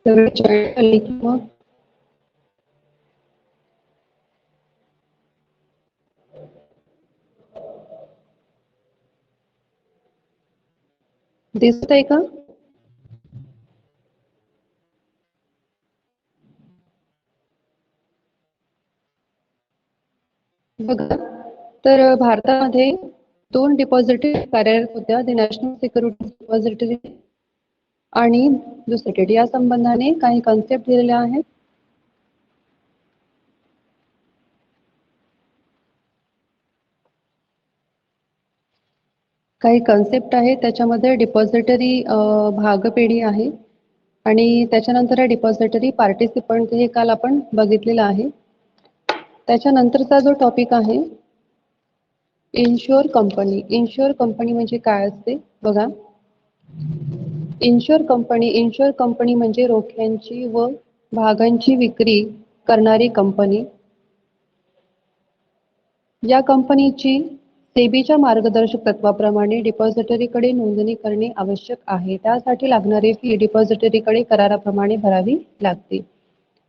सगळे जॉईन झाले की मग दिसत आहे का? बघा, तर भारतामध्ये 2 डिपॉझिटरी कार्यरत होत्या. द नॅशनल सिक्युरिटीज डिपॉझिटरी आणि दुसरी या संबंधाने काही कन्सेप्ट दिलेल्या आहेत. काही कन्सेप्ट आहेत त्याच्यामध्ये डिपॉझिटरी भागपेढी आहे आणि त्याच्यानंतर आहे डिपॉझिटरी पार्टिसिपंट, हे काल आपण बघितलेलं आहे. त्याच्यानंतरचा जो टॉपिक आहे इन्शुअर कंपनी. इन्शुअर कंपनी म्हणजे काय असते बघा. इन्शुअर कंपनी म्हणजे रोख्यांची व भागांची विक्री करणारी कंपनी. या कंपनीची सेबीच्या मार्गदर्शक तत्वाप्रमाणे डिपॉझिटरीकडे नोंदणी करणे आवश्यक आहे. त्यासाठी लागणारी फी डिपॉझिटरीकडे कराराप्रमाणे भरावी लागते.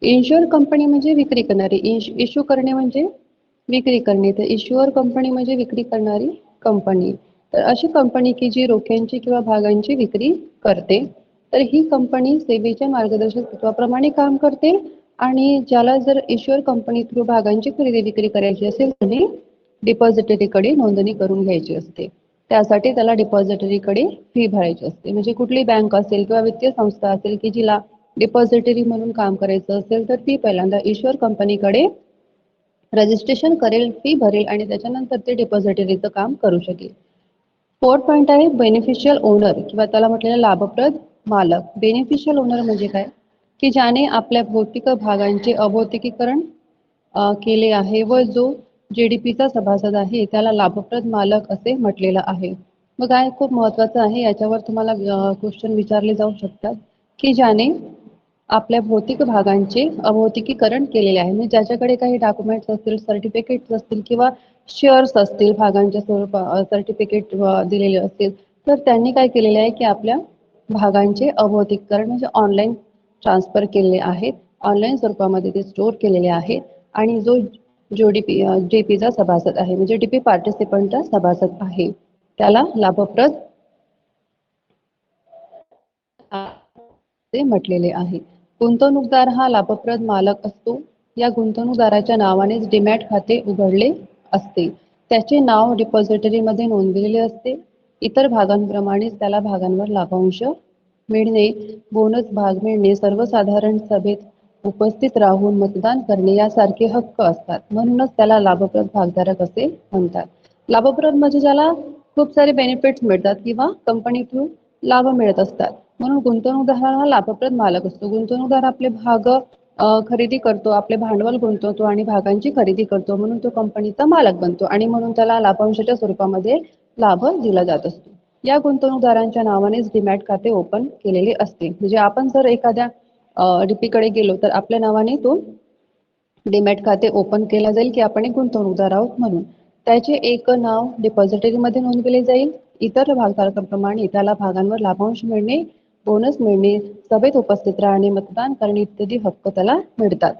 इन्शुअर कंपनी म्हणजे विक्री करणारी, इश्यू करणे म्हणजे विक्री करणे, तर इश्युअर कंपनी म्हणजे विक्री करणारी कंपनी. तर अशी कंपनी की जी रोख्यांची किंवा भागांची विक्री करते, तर ही कंपनी सेबीच्या मार्गदर्शक तत्वाप्रमाणे काम करते आणि ज्याला जर इश्युअर कंपनी थ्रू भागांची खरेदी विक्री करायची असेल त्यांनी डिपॉझिटरीकडे नोंदणी करून घ्यायची असते. त्यासाठी त्याला डिपॉझिटरीकडे फी भरायची असते. म्हणजे कुठली बँक असेल किंवा वित्तीय संस्था असेल की जिला डिपॉझिटरी म्हणून काम करायचं असेल तर ती पहिल्यांदा इश्युअर कंपनीकडे रजिस्ट्रेशन करेल, फी भरेल आणि त्याच्यानंतर ते डिपॉझिटरीचं काम करू शकेल. 4 पॉइंट आहे बेनिफिशियल ओनर किंवा त्याला म्हटलेलं लाभप्रद मालक. बेनिफिशियल ओनर म्हणजे काय की ज्याने आपल्या भौतिक भागांचे अभौतिकीकरण केले आहे व जो जीडीपीचा सभासद आहे त्याला लाभप्रद मालक असे म्हटलेलं आहे. मग काय खूप महत्वाचं आहे, याच्यावर तुम्हाला क्वेश्चन विचारले जाऊ शकतात की ज्याने आपल्या भौतिक भागांचे अभौतिकीकरण केलेले आहे. म्हणजे ज्याच्याकडे काही डॉक्युमेंट्स असतील, सर्टिफिकेट्स असतील किंवा शेअर्स असतील, भागांच्या स्वरूपात सर्टिफिकेट दिलेले असतील, तर त्यांनी काय केलेले आहे की आपल्या भागांचे अभौतिकीकरण म्हणजे ऑनलाईन ट्रान्सफर केलेले आहेत, ऑनलाईन स्वरूपामध्ये ते स्टोअर केलेले आहेत आणि जो डीपीचा सभासद आहे म्हणजे डीपी पार्टिसिपंटचा सभासद आहे त्याला लाभप्रद ते म्हटलेले आहे. गुंतवणूकदार हा लाभप्रद मालक असतो. या गुंतवणूकदाराच्या नावानेच डीमॅट खाते उघडले असते. त्याचे नाव डिपॉझिटरीमध्ये नोंदलेले असते. इतर भागांप्रमाणेच त्याला भागांवर लाभांश मिळणे, बोनस भाग मिळणे, सर्वसाधारण सभेत उपस्थित राहून मतदान करणे यासारखे हक्क असतात. म्हणूनच त्याला लाभप्रद भागधारक असे म्हणतात. लाभप्रद म्हणजे ज्याला खूप सारे बेनिफिट्स मिळतात किंवा कंपनी थ्रू लाभ मिळत असतात, म्हणून गुंतवणूकदार हा लाभप्रद मालक असतो. गुंतवणूकदार आपले भाग खरेदी करतो, आपले भांडवल गुंतवतो आणि भागांची खरेदी करतो, म्हणून तो कंपनीचा मालक बनतो आणि म्हणून त्याला लाभांशाच्या स्वरूपामध्ये लाभ दिला जात असतो. या गुंतवणूकदारांच्या नावानेच डीमॅट खाते ओपन केलेले असते. म्हणजे आपण जर एखाद्या डीपीकडे गेलो तर आपल्या नावाने तो डीमॅट खाते ओपन केला जाईल की आपण एक गुंतवणूकदार आहोत म्हणून. त्याचे एक नाव डिपॉझिटरीमध्ये नोंदवले जाईल. इतर भागधारकांप्रमाणे त्याला भागांवर लाभांश मिळणे, बोनस मिळणे, सभेत उपस्थित राहणे, मतदान करणे इत्यादी हक्क त्याला मिळतात.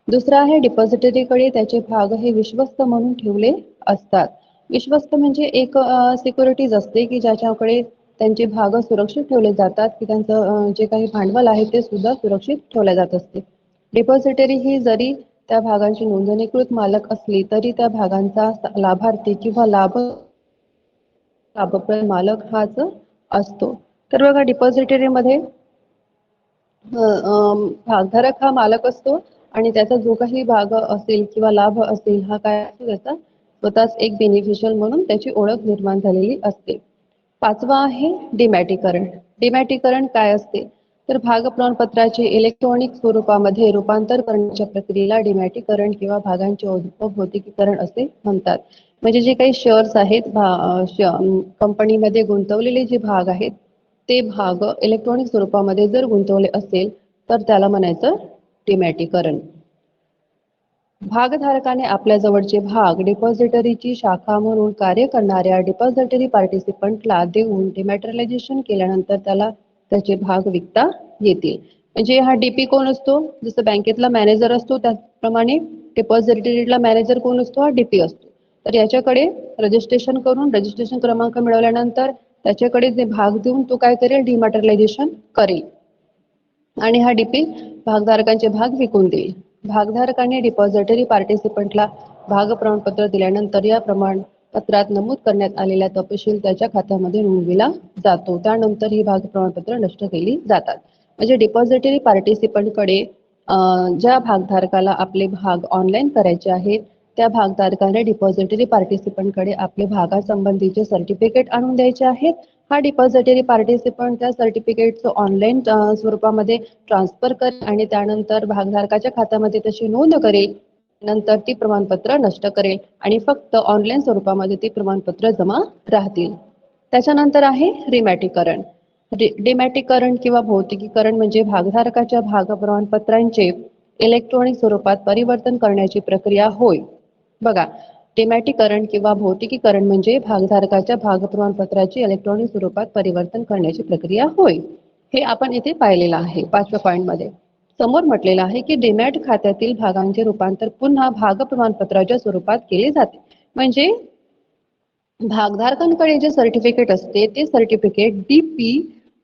दुसरा आहे डिपॉझिटरीकडे त्याचे भाग हे विश्वस्त म्हणून ठेवले असतात. विश्वस्त म्हणजे एक सिक्युरिटीज असते की ज्याच्याकडे त्यांचे भाग सुरक्षित ठेवले जातात की त्यांचं जे काही भांडवल आहे ते सुद्धा सुरक्षित ठेवले जात असते. डिपॉझिटरी ही जरी त्या भागांची नोंदणीकृत मालक असली तरी त्या भागांचा लाभार्थी किंवा लाभप्रद मालक हाच असतो. तर बघा डिपॉझिटरीमध्ये भागधारक हा मालक असतो आणि त्याचा जो काही भाग असेल किंवा लाभ असेल हा काय असतो त्याचा स्वतःच एक बेनिफिशियल म्हणून त्याची ओळख निर्माण झालेली असते. पाचवा आहे डिमॅटिकरण. डिमॅटिकरण काय असते तर भाग प्रमाणपत्राचे इलेक्ट्रॉनिक स्वरूपामध्ये रूपांतर करण्याच्या प्रक्रियेला डिमॅटिकरण किंवा भागांचे अभौतिकीकरण असे म्हणतात. म्हणजे जे काही शेअर्स आहेत कंपनीमध्ये गुंतवलेले जे भाग आहेत ते भाग इलेक्ट्रॉनिक स्वरूपामध्ये जर गुंतवले असेल तर त्याला म्हणायचं डिमॅटिकरण. भागधारकाने आपल्या जवळचे भाग डिपॉझिटरीची शाखा म्हणून कार्य करणाऱ्या डिपॉझिटरी पार्टिसिपंटला देऊन डिमॅटरियलायझेशन केल्यानंतर त्याला त्याचे भाग विकता येतील. म्हणजे हा डीपी कोण असतो, जसं बँकेतला मॅनेजर असतो त्याप्रमाणे डिपॉझिटरीला मॅनेजर कोण असतो, हा डीपी असतो. तर याच्याकडे रजिस्ट्रेशन करून रजिस्ट्रेशन क्रमांक मिळवल्यानंतर त्याच्याकडे जे भाग देऊन तो काय करेल, डिमॅटेरियलायझेशन करेल आणि हा डीपी भागधारकांचे भाग विकून देईल. भागधारकांनी डिपॉझिटरी पार्टिसिपंटला भाग प्रमाणपत्र दिल्यानंतर या प्रमाणपत्रात नमूद करण्यात आलेला तपशील त्याच्या खात्यामध्ये नोंदविला जातो. त्यानंतर ही भाग प्रमाणपत्र नष्ट केली जातात. म्हणजे डिपॉझिटरी पार्टिसिपंटकडे ज्या भागधारकाला आपले भाग ऑनलाईन करायचे आहेत त्या भागधारकाने डिपॉझिटरी पार्टिसिपंटकडे आपले भागासंबंधीचे सर्टिफिकेट आणून द्यायचे आहेत. हा डिपॉझिटरी पार्टिसिपंट त्या सर्टिफिकेटचं ऑनलाईन स्वरूपामध्ये ट्रान्सफर करेल आणि त्यानंतर भागधारकाच्या खात्यामध्ये तशी नोंद करेल. नंतर ती प्रमाणपत्र नष्ट करेल आणि फक्त ऑनलाईन स्वरूपामध्ये ती प्रमाणपत्र जमा राहतील. त्याच्यानंतर आहे रिमॅटिकरण. डिमॅटिकरण किंवा भौतिकीकरण म्हणजे भागधारकाच्या भाग प्रमाणपत्रांचे इलेक्ट्रॉनिक स्वरूपात परिवर्तन करण्याची प्रक्रिया होय. बघा, डिमॅटिकरण किंवा भौतिकीकरण म्हणजे भागधारकाच्या भाग प्रमाणपत्राची इलेक्ट्रॉनिक स्वरूपात परिवर्तन करण्याची प्रक्रिया होय. हे आपण इथे पाहिलेलं आहे 5व्या पॉईंटमध्ये. समोर म्हटलेलं आहे की डीमॅट खात्यातील भागांचे रूपांतर पुन्हा भाग प्रमाणपत्राच्या स्वरूपात केले जाते. म्हणजे भागधारकांकडे जे सर्टिफिकेट असते ते सर्टिफिकेट डीपी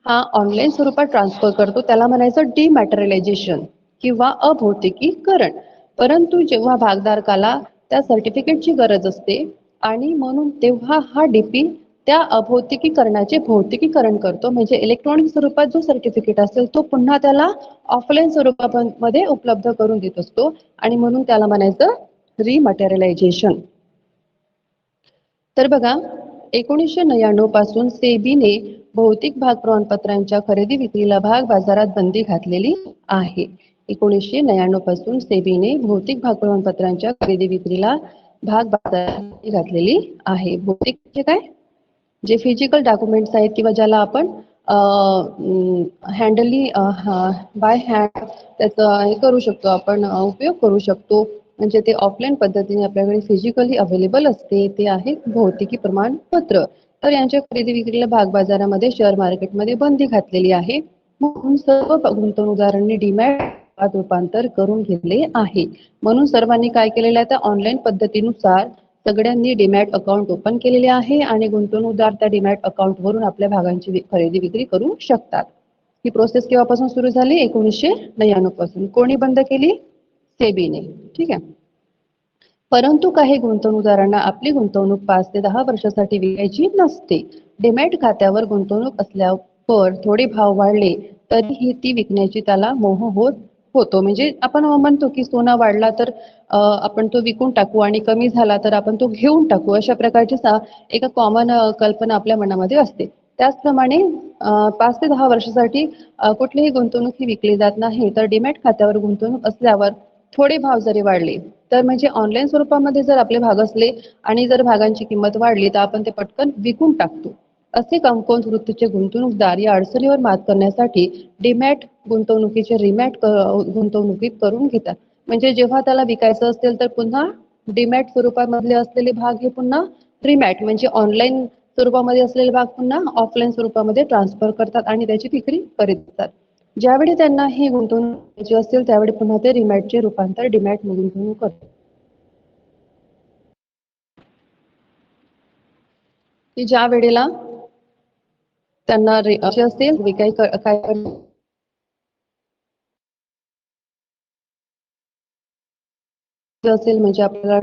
हा ऑनलाईन स्वरूपात ट्रान्सफर करतो, त्याला म्हणायचं डिमॅटेरियलायझेशन किंवा अभौतिकीकरण. परंतु जेव्हा भागधारकाला त्या सर्टिफिकेटची गरज असते आणि म्हणून तेव्हा हा डीपी त्या अभौतिकीकरणाचे भौतिकीकरण करतो. म्हणजे इलेक्ट्रॉनिक स्वरूपात जो सर्टिफिकेट असेल तो पुन्हा त्याला ऑफलाईन स्वरूपामध्ये उपलब्ध करून देत असतो आणि म्हणून त्याला म्हणायचं रिमॅटेरियलायझेशन. तर बघा, 1999 पासून सेबीने भौतिक भाग प्रमाणपत्रांच्या खरेदी विक्रीला भाग बाजारात बंदी घातलेली आहे. 1999 पासून सेबीने भौतिक भाग प्रमाणपत्रांच्या खरेदी विक्रीला भाग बाजारात बंदी घातलेली आहे. भौतिक म्हणजे काय, जे फिजिकल डॉक्युमेंट्स आहेत किंवा ज्याला आपण हँडली बाय हँड त्याचा हे करू शकतो, आपण उपयोग करू शकतो. म्हणजे ते ऑफलाईन पद्धतीने आपल्याकडे फिजिकली अवेलेबल असते ते आहे भौतिकी प्रमाणपत्र. तर यांच्या खरेदी विक्रीला भाग बाजारामध्ये शेअर मार्केटमध्ये बंदी घातलेली आहे. म्हणून सर्व गुंतवणूकदारांनी डीमॅट रूपांतर करून घेतले आहे. म्हणून सर्वांनी काय केलेलं आहे, तर ऑनलाईन पद्धतीनुसार सगळ्यांनी डीमॅट अकाउंट ओपन केलेले आहे आणि गुंतवणूकदार त्या डीमॅट अकाउंटवरून आपल्या भागांची खरेदी विक्री करू शकतात. ही प्रोसेस केव्हापासून सुरू झाली, 1999 पासून. कोणी बंद केली, सेबीने. ठीक आहे. परंतु काही गुंतवणूकदारांना आपली गुंतवणूक 5 ते 10 वर्षासाठी विकायची नसते. डीमॅट खात्यावर गुंतवणूक असल्यावर थोडे भाव वाढले तरीही ती विकण्याची त्याला मोह होतो. म्हणजे आपण म्हणतो की सोना वाढला तर आपण तो विकून टाकू आणि कमी झाला तर आपण तो घेऊन टाकू, अशा प्रकारची एक कॉमन कल्पना आपल्या मनामध्ये असते. त्याचप्रमाणे 5 ते 10 वर्षासाठी कुठलीही गुंतवणूक ही विकली जात नाही. तर डीमॅट खात्यावर गुंतवणूक असल्यावर थोडे भाव जरी वाढले तर म्हणजे ऑनलाईन स्वरूपामध्ये जर आपले भाग असले आणि जर भागांची किंमत वाढली तर आपण ते पटकन विकून टाकतो. असे कमकुवत वृत्तीचे गुंतवणूकदार या अडचणीवर मात करण्यासाठी डीमॅट गुंतवणुकीचे रिमॅट गुंतवणुकीत करून घेतात. म्हणजे जेव्हा त्याला विकायचं असेल तर पुन्हा डीमॅट स्वरूपामधले असलेले भाग हे पुन्हा रिमॅट म्हणजे ऑनलाईन स्वरूपामध्ये असलेले भाग पुन्हा ऑफलाईन स्वरूपामध्ये ट्रान्सफर करतात आणि त्याची विक्री करतात. ज्यावेळी त्यांना ही गुंतवणूक करायची असेल त्यावेळी पुन्हा ते रिमॅटचे रूपांतर डीमॅट गुंतवणूक करतात. की ज्या वेळेला त्यांना असेल विकाय काय असेल म्हणजे आपल्याला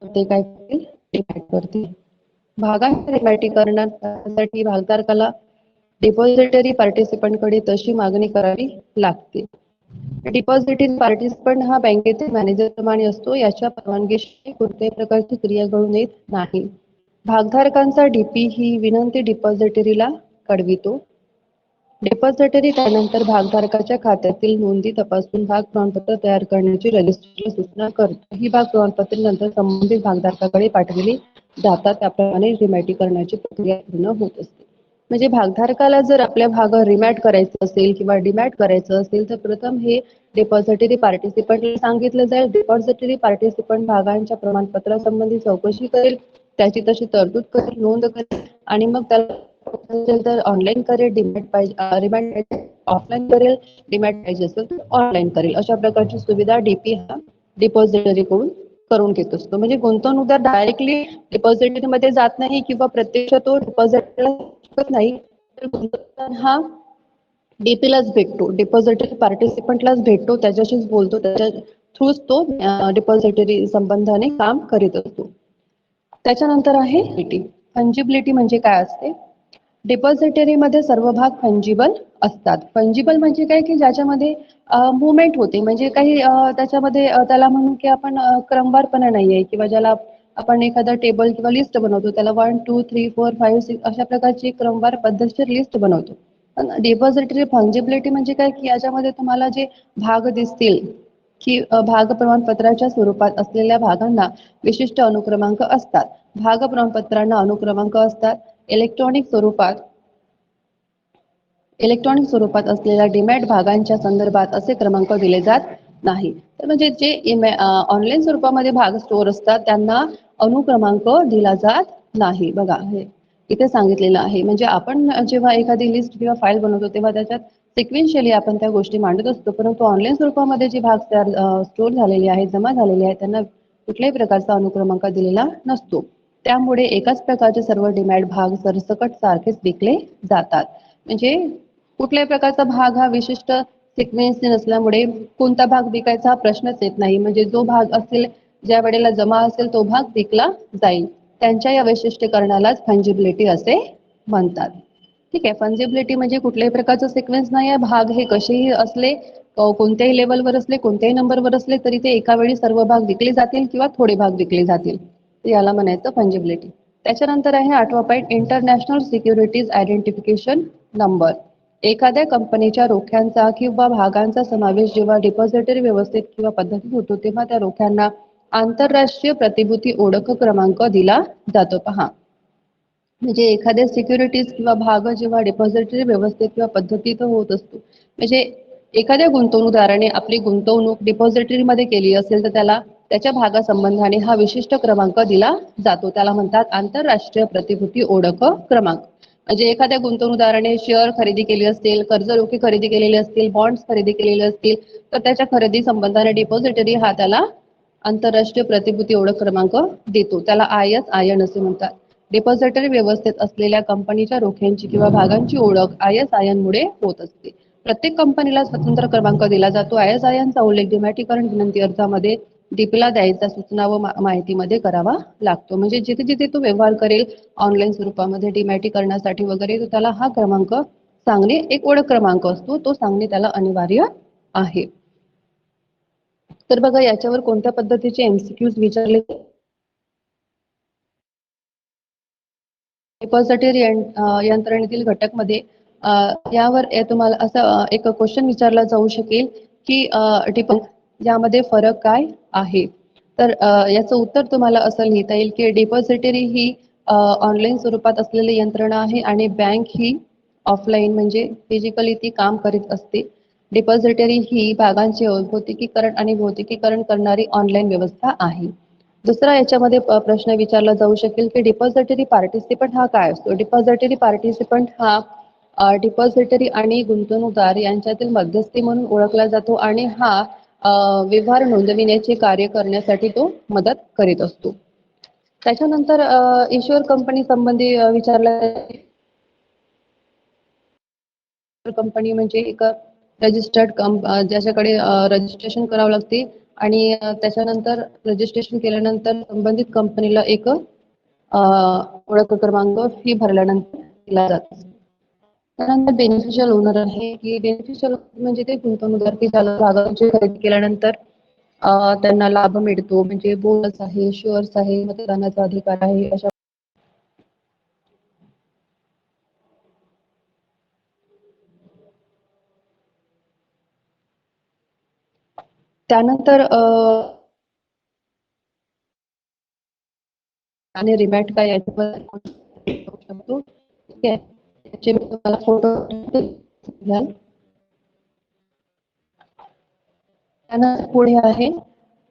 ते काय करतील, डीमॅट करतील. भागांच्या रिमॅटिकरणासाठी भागधारकाला डिपॉझिटरी पार्टिसिपंटकडे तशी मागणी करावी लागते. डिपॉझिटरी पार्टिसिपंट हा बँकेतील मॅनेजर प्रमाणे असतो. याच्या परवानगीशिवाय कोणत्याही प्रकारची क्रिया घडून येत नाही. भागधारकांचा डीपी ही विनंती डिपॉझिटरीला कळवितो. डिपॉझिटरी त्यानंतर भागधारकाच्या खात्यातील नोंदी तपासून भाग प्रमाणपत्र तयार करण्याची रजिस्ट्रीला सूचना करतो. ही भाग प्रमाणपत्रे नंतर संबंधित भागधारकाकडे पाठविली जातात. त्याप्रमाणे रिमॅटिकरणाची प्रक्रिया पूर्ण होत असते. म्हणजे भागधारकाला जर आपल्या भाग रिमॅट करायचं असेल किंवा डिमॅट करायचं असेल तर प्रथम हे डिपॉझिटरी पार्टिसिपंटला सांगितलं जाईल. डिपॉझिटरी पार्टिसिपंट भागांच्या प्रमाणपत्रासंबंधी चौकशी करेल, त्याची तशी तरतूद करेल, नोंद करेल आणि मग त्याला असेल तर ऑनलाईन करेल, डीमॅट पाहिजे रिमॅट ऑफलाईन करेल, डीमॅट पाहिजे असेल तर ऑनलाईन करेल. अशा प्रकारची सुविधा डीपी हा डिपॉझिटरीकडून करून घेत असतो. म्हणजे गुंतवणूकदार डायरेक्टली डिपॉझिटरीमध्ये जात नाही किंवा प्रत्यक्ष तो डिपॉझिटला नाही, तर गुंतवणूकदार हा डीपीलाच भेटतो, डिपॉझिटरी पार्टिसिपंटलाच भेटतो, त्याच्याशीच बोलतो, त्याच्या थ्रूच तो डिपॉझिटरी संबंधाने काम करीत असतो. त्याच्यानंतर आहे फंजिबिलिटी म्हणजे काय असते? डिपॉझिटरीमध्ये सर्व भाग फंजिबल असतात. फंजिबल म्हणजे काय की ज्याच्यामध्ये मुवमेंट होते, म्हणजे काही त्याच्यामध्ये त्याला म्हणू की आपण क्रमवारपणा नाहीये किंवा ज्याला आपण एखादा टेबल किंवा लिस्ट बनवतो त्याला 1 2 3 4 5 6 अशा प्रकारची क्रमवार पद्धतशीर लिस्ट बनवतो. पण डिपॉझिटरी फंजिबिलिटी म्हणजे काय की याच्यामध्ये तुम्हाला जे भाग दिसतील की भाग प्रमाणपत्राच्या स्वरूपात असलेल्या भागांना विशिष्ट अनुक्रमांक असतात. भाग प्रमाणपत्रांना अनुक्रमांक असतात. इलेक्ट्रॉनिक स्वरूपात असलेल्या डीमॅट भागांच्या संदर्भात असे क्रमांक दिले जात नाही. तर म्हणजे जे ऑनलाईन स्वरूपामध्ये भाग स्टोअर असतात त्यांना अनुक्रमांक दिला जात नाही. बघा हे इथे सांगितलेलं आहे. म्हणजे आपण जेव्हा एखादी लिस्ट किंवा फाईल बनवतो तेव्हा त्याच्यात सिक्वेन्शियली आपण त्या गोष्टी मांडत असतो, परंतु ऑनलाईन स्वरूपामध्ये जे भाग स्टोअर झालेले आहेत, जमा झालेले आहेत, त्यांना कुठल्याही प्रकारचा अनुक्रमांक दिलेला नसतो. त्यामुळे एकाच प्रकारचे सर्व डीमॅट भाग सरसकट सारखेच विकले जातात. म्हणजे कुठल्याही प्रकारचा भाग हा विशिष्ट सिक्वेन्सने नसल्यामुळे कोणता भाग विकायचा हा प्रश्नच येत नाही. म्हणजे जो भाग असेल, ज्या वेळेला जमा असेल तो भाग विकला जाईल. त्यांच्या या वैशिष्ट्यीकरणालाच फंजिबिलिटी असे म्हणतात. ठीक आहे. फंजिबिलिटी म्हणजे कुठल्याही प्रकारचं सिक्वेन्स नाही आहे. भाग हे कसेही असले, कोणत्याही लेवलवर असले, कोणत्याही नंबरवर असले तरी ते एका वेळी सर्व भाग विकले जातील किंवा थोडे भाग विकले जातील. तर याला म्हणायचं फंजिबिलिटी. त्याच्यानंतर आहे 8वा point, international securities identification number. एखाद्या कंपनीच्या रोख्यांचा किंवा भागांचा समावेश जेव्हा डिपॉझिटरी व्यवस्थेत किंवा पद्धतीत होतो तेव्हा त्या रोख्यांना आंतरराष्ट्रीय प्रतिभूती ओळख क्रमांक दिला जातो. पहा, म्हणजे एखाद्या सिक्युरिटीज किंवा भाग जेव्हा डिपॉझिटरी व्यवस्थेत किंवा पद्धतीत होत असतो, म्हणजे एखाद्या गुंतवणूकदाराने आपली गुंतवणूक डिपॉझिटरीमध्ये केली असेल तर त्याला त्याच्या भागासंबंधाने हा विशिष्ट क्रमांक दिला जातो. त्याला म्हणतात आंतरराष्ट्रीय प्रतिभूती ओळख क्रमांक. म्हणजे एखाद्या गुंतवणूकदाराने शेअर खरेदी केली असेल, कर्ज रोखे खरेदी केलेले असतील, बॉन्ड्स खरेदी केलेले असतील, तर त्याच्या खरेदी संबंधाने डिपॉझिटरी हा त्याला आंतरराष्ट्रीय प्रतिभूती ओळख क्रमांक देतो. त्याला ISIN असे म्हणतात. डिपॉझिटरी व्यवस्थेत असलेल्या कंपनीच्या रोख्यांची किंवा भागांची ओळख ISIN मुळे होत असते. प्रत्येक कंपनीला स्वतंत्र क्रमांक दिला जातो. ISIN चा उल्लेख डिमॅटिकरण विनंती अर्जामध्ये डीपीला द्यायचा सूचना व माहितीमध्ये करावा लागतो. म्हणजे जिथे जिथे तो व्यवहार करेल ऑनलाईन स्वरूपामध्ये डिमॅटिकरणासाठी वगैरे, तर त्याला हा क्रमांक सांगणे, एक ओळख क्रमांक असतो, तो सांगणे त्याला अनिवार्य आहे. तर बघा याच्यावर कोणत्या पद्धतीचे MCQs विचारले. डिपॉझिटरी यंत्रणेतील घटकमध्ये यावर तुम्हाला असं एक क्वेश्चन विचारला जाऊ शकेल की यामध्ये फरक काय आहे. तर याचं उत्तर तुम्हाला असं लिहिता येईल की डिपॉझिटरी ही ऑनलाईन स्वरूपात असलेली यंत्रणा आहे आणि बँक ही ऑफलाईन म्हणजे फिजिकली ती काम करीत असते. डिपॉझिटरी ही भागांचे औद्योगिकीकरण आणि भौतिकीकरण करणारी ऑनलाईन व्यवस्था आहे. दुसरा याच्यामध्ये प्रश्न विचारला जाऊ शकेल की डिपॉझिटरी पार्टिसिपंट हा काय असतो. डिपॉझिटरी पार्टिसिपंट हा डिपॉझिटरी आणि गुंतवणूकदार यांच्यातील मध्यस्थी म्हणून ओळखला जातो आणि हा व्यवहार नोंदविण्याचे कार्य करण्यासाठी तो मदत करीत असतो. त्याच्यानंतर इश्युअर कंपनी संबंधी विचारला, कंपनी म्हणजे एक रजिस्टर्ड ज्याच्याकडे रजिस्ट्रेशन करावं लागते आणि त्याच्यानंतर रजिस्ट्रेशन केल्यानंतर संबंधित कंपनीला एक ओळख क्रमांक फी भरल्यानंतर दिला जातो. त्यानंतर बेनिफिशियल ओनर आहे की बेनिफिशियल म्हणजे ते गुंतवणूकदार की ज्याला भागांची खरेदी केल्यानंतर त्यांना लाभ मिळतो, म्हणजे बोनस आहे, शेअर्स आहे, मतदानाचा अधिकार आहे. अशा त्यानंतर आणि रिमॅट काय याच्याबद्दल शकतो. ठीक आहे, त्याचे मी तुम्हाला फोटो घ्याल. त्यानंतर पुढे आहे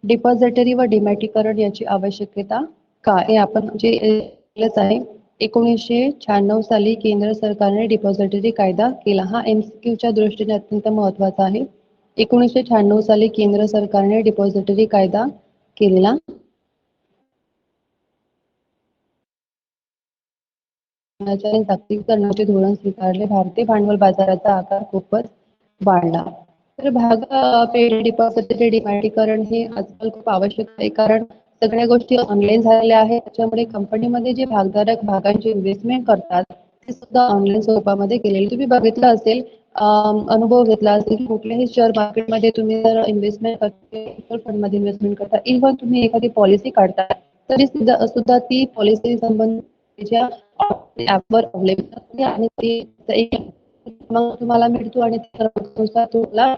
डिपॉझिटरी व डिमॅटिकरण याची आवश्यकता काय, हे आपण जे आहे. 1996 साली केंद्र सरकारने डिपॉझिटरी कायदा केला. हा MCQच्या दृष्टीने अत्यंत महत्त्वाचा आहे. 1996 साली केंद्र सरकारने डिपॉझिटरी कायदा केलेला. जागतिकीकरणाचे धोरण स्वीकारले. भारतीय भांडवल बाजाराचा आकार खूपच वाढला. तर पेढी डिपॉझिटरी डिमॅटिकरण हे आजकाल खूप आवश्यक आहे, कारण सगळ्या गोष्टी ऑनलाईन झालेल्या आहेत. त्याच्यामुळे कंपनीमध्ये जे भागधारक भागांची इन्व्हेस्टमेंट करतात ते सुद्धा ऑनलाईन स्वरूपामध्ये केलेले. तुम्ही बघितलं असेल, अनुभव घेतला असेल की कुठल्याही शेअर मार्केटमध्ये तुम्ही जर इन्व्हेस्टमेंट करता, म्युच्युअल फंडमध्ये इन्व्हेस्टमेंट करता, इव्हन तुम्ही एखादी पॉलिसी काढता तरी सुद्धा ती पॉलिसी संबंधीच्या ऍपवर अवेलेबल असते आणि ते मग तुम्हाला मिळतो आणि त्यानुसार तुम्हाला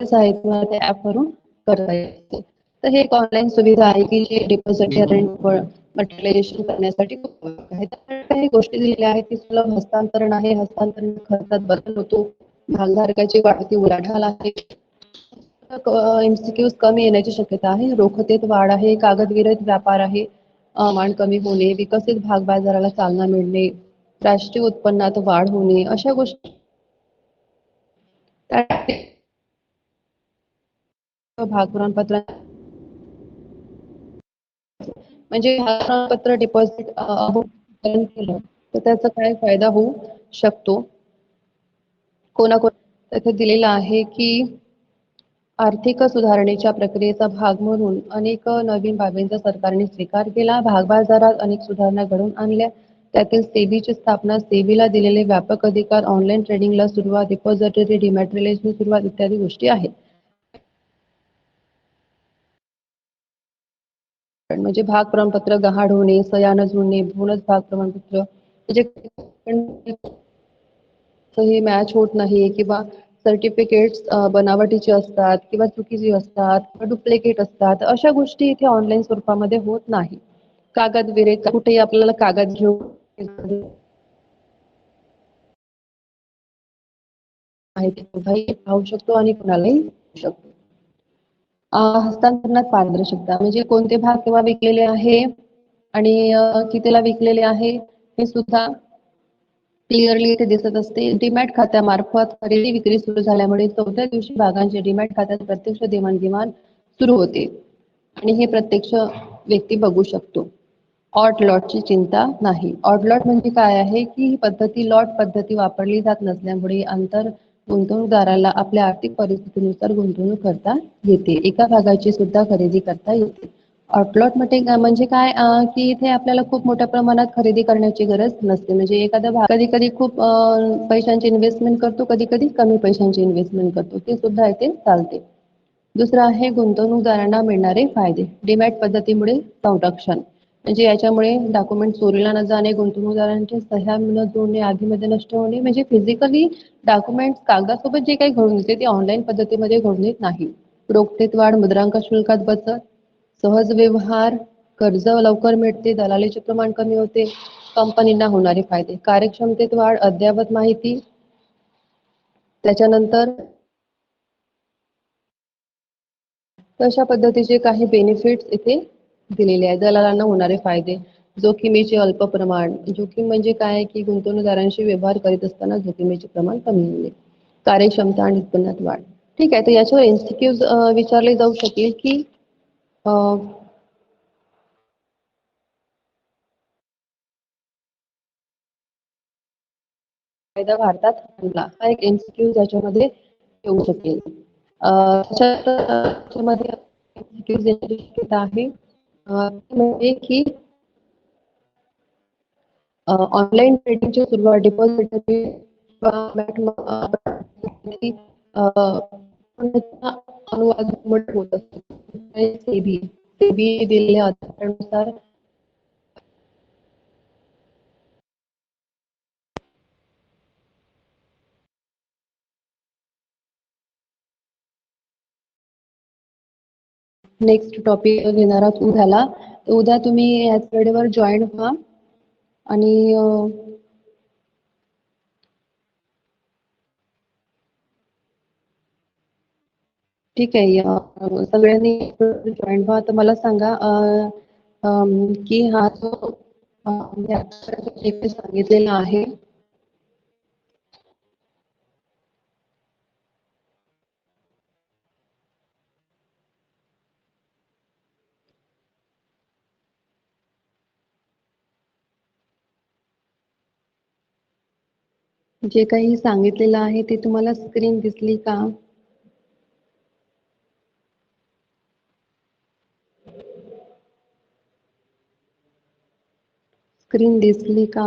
आहे तुम्हाला त्या ऍपवरून करता येते. तर हे एक ऑनलाईन सुविधा आहे की जी डिपॉझिट मटेरियलायझेशन करण्यासाठी खूप उपयुक्त आहे. तर काही गोष्टी दिलेल्या आहेत की सुलभ हस्तांतरण आहे, हस्तांतरण खर्चात बदल होतो, भागधारकाची वाढती उलाढाल आहे, MCQs कमी येण्याची शक्यता आहे, रोखतेत वाढ आहे, कागदविरहित व्यापार आहे, मान कमी होणे, विकसित भाग बाजाराला चालना मिळणे, राष्ट्रीय उत्पन्नात वाढ होणे, अशा गोष्टी भाग प्रमाणपत्र म्हणजे प्रमाणपत्र डिपॉझिट केलं तर त्याचा काय फायदा होऊ शकतो. कोणाकोण इथे दिलेलं आहे की आर्थिक सुधारणेच्या प्रक्रियेचा भाग म्हणून अनेक नवीन बाबींचा सरकारने स्वीकार केला. भागबाजारात अनेक सुधारणा घडवून आणल्या. त्यातील सेबीची स्थापना, सेबीला दिलेले व्यापक अधिकार, ऑनलाईन ट्रेडिंगला सुरुवात, डिपॉझिटरी डिमॅटेरियलाइजेशन सुरुवात इत्यादी गोष्टी आहेत. म्हणजे भाग प्रमाणपत्र गहाळ होणे, सह्या न जुळणे, बोनस भाग प्रमाणपत्र म्हणजे हे मॅच होत नाही किंवा सर्टिफिकेट्स बनावटीचे असतात किंवा चुकीची असतात किंवा डुप्लिकेट असतात, अशा गोष्टी इथे ऑनलाईन स्वरूपामध्ये होत नाही. कागद विरहित कुठेही आपल्याला कागद घेऊन माहिती कुठेही पाहू शकतो आणि कुणालाही देऊ शकतो. हस्तांतरणात पारदर्शकता म्हणजे कोणते भाग केव्हा विकलेले आहे आणि कितीला विकलेले आहे हे सुद्धा क्लिअरली इथे दिसत असते. डीमॅट खात्यामार्फत खरेदी विक्री सुरू झाल्यामुळे चौथ्या दिवशी भागांचे डीमॅट खात्यात प्रत्यक्ष देवाणघेवाण सुरू होते आणि हे प्रत्यक्ष व्यक्ती बघू शकतो. ऑड लॉटची चिंता नाही. ऑड लॉट म्हणजे काय आहे की ही पद्धती लॉट पद्धती वापरली जात नसल्यामुळे आंतर गुंतवणूकदाराला आपल्या आर्थिक परिस्थितीनुसार गुंतवणूक करता येते. एका भागाची सुद्धा खरेदी करता येते. ऑटलॉट म्हणजे काय की इथे आपल्याला खूप मोठ्या प्रमाणात खरेदी करण्याची गरज नसते. म्हणजे एखादा भाग कधी कधी खूप पैशांची इन्व्हेस्टमेंट करतो, कधी कधी कमी पैशांची इन्व्हेस्टमेंट करतो, ते सुद्धा इथे चालते. दुसरं आहे गुंतवणूकदारांना मिळणारे फायदे. डीमॅट पद्धतीमुळे संरक्षण म्हणजे याच्यामुळे डॉक्युमेंट चोरीला न जाणे, गुंतवणूकदारांच्या सह्या न जोडणे, आधीमध्ये नष्ट होणे, म्हणजे फिजिकली डॉक्युमेंट्स कागदासोबत जे काही घडून येते ते ऑनलाईन पद्धतीमध्ये घडून येत नाही. रोखतेत वाढ, मुद्रांक शुल्कात बचत, सहज व्यवहार, कर्ज लवकर मिळते, दलालीचे प्रमाण कमी होते, कंपनींना होणारे फायदे, कार्यक्षमतेत वाढ, अद्ययावत माहिती, त्याच्यानंतर तशा पद्धतीचे काही बेनिफिट्स इथे दिलेले आहेत. दलालांना होणारे फायदे, जोखमीचे अल्प प्रमाण, जोखीम म्हणजे काय की गुंतवणूकदारांशी व्यवहार करीत असताना जोखमीचे प्रमाण कमी होणे, कार्यक्षमता आणि उत्पन्नात वाढ. ठीक आहे, तर याच्यावर MCQs विचारले जाऊ शकेल की कायदा भारतात आणला, हा एक MCQ याच्यामध्ये येऊ शकेल. त्याच्यामध्ये MCQs येण्याची शक्यता आहे म्हणजे की ऑनलाईन ट्रेडिंगची सुरुवात, डिपॉझिटरी अनुवादामुळे होत असते. सेबी दिलेल्या आधारानुसार नेक्स्ट टॉपिक घेणार आहोत उद्याला. तर उद्या तुम्ही याच वेळेवर जॉईन व्हा आणि ठीक आहे, सगळ्यांनी जॉईन व्हा. तर मला सांगा की हा जो मी आतापर्यंत जे काही सांगितलेलं आहे जे काही सांगितलेलं आहे ते तुम्हाला स्क्रीन दिसली का? स्क्रीन दिसली का?